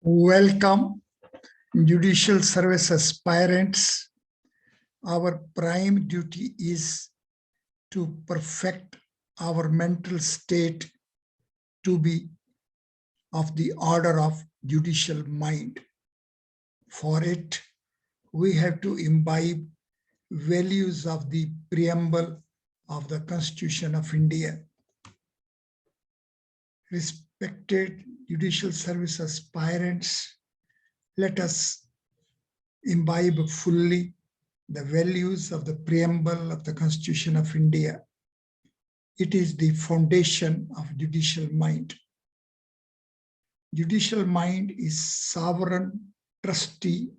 Welcome, judicial service aspirants. Our prime duty is to perfect our mental state to be of the order of judicial mind. For it, we have to imbibe values of the preamble of the Constitution of India. Respected judicial service aspirants, let us imbibe fully the values of the preamble of the Constitution of India. It is the foundation of judicial mind. Judicial mind is sovereign trustee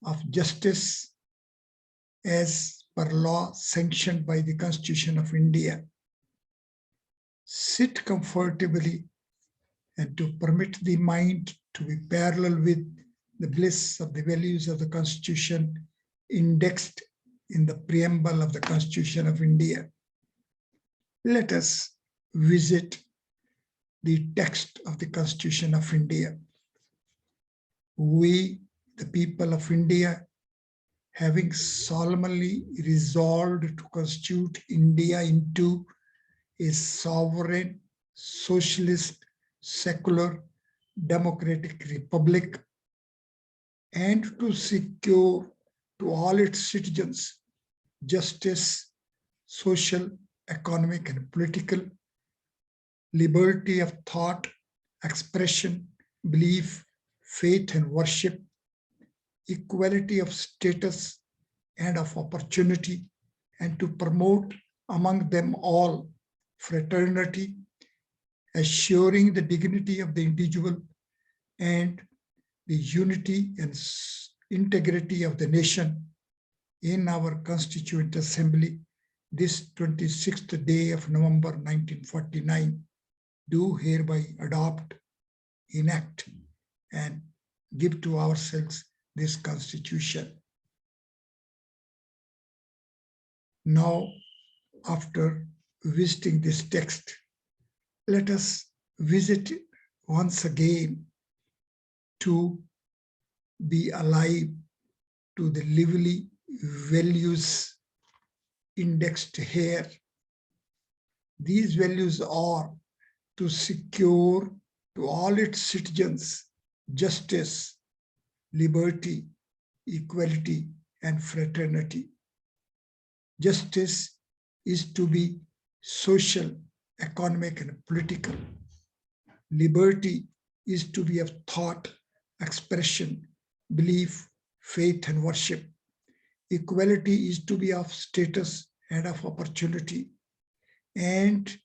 of justice as per law sanctioned by the Constitution of India. Sit comfortably and to permit the mind to be parallel with the bliss of the values of the Constitution indexed in the preamble of the Constitution of India. Let us visit the text of the Constitution of India. We, the people of India, having solemnly resolved to constitute India into a sovereign, socialist, secular, democratic republic, and to secure to all its citizens justice, social, economic, and political, liberty of thought, expression, belief, faith, and worship, equality of status and of opportunity, and to promote among them all fraternity, assuring the dignity of the individual and the unity and integrity of the nation. In our Constituent Assembly, this 26th day of November 1949, do hereby adopt, enact, and give to ourselves this Constitution. Now, after visiting this text, let us visit it once again to be alive to the lively values indexed here. These values are to secure to all its citizens justice, liberty, equality, and fraternity. Justice is to be social, economic, and political. Liberty is to be of thought, expression, belief, faith, and worship. Equality is to be of status and of opportunity. And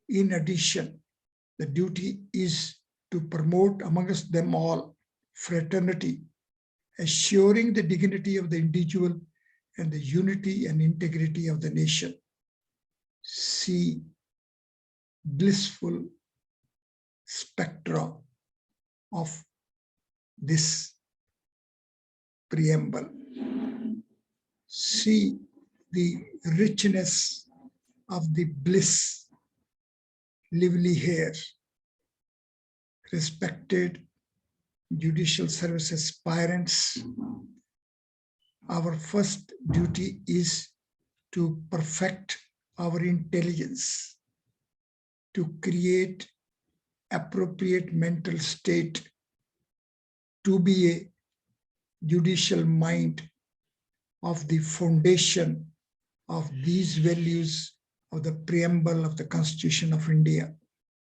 in addition, the duty is to promote amongst them all fraternity, assuring the dignity of the individual and the unity and integrity of the nation. See blissful spectra of this preamble. See the richness of the bliss lively here. Respected judicial service aspirants, our first duty is to perfect our intelligence, to create appropriate mental state, to be a judicial mind of the foundation of these values of the preamble of the Constitution of India.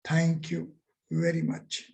Thank you very much.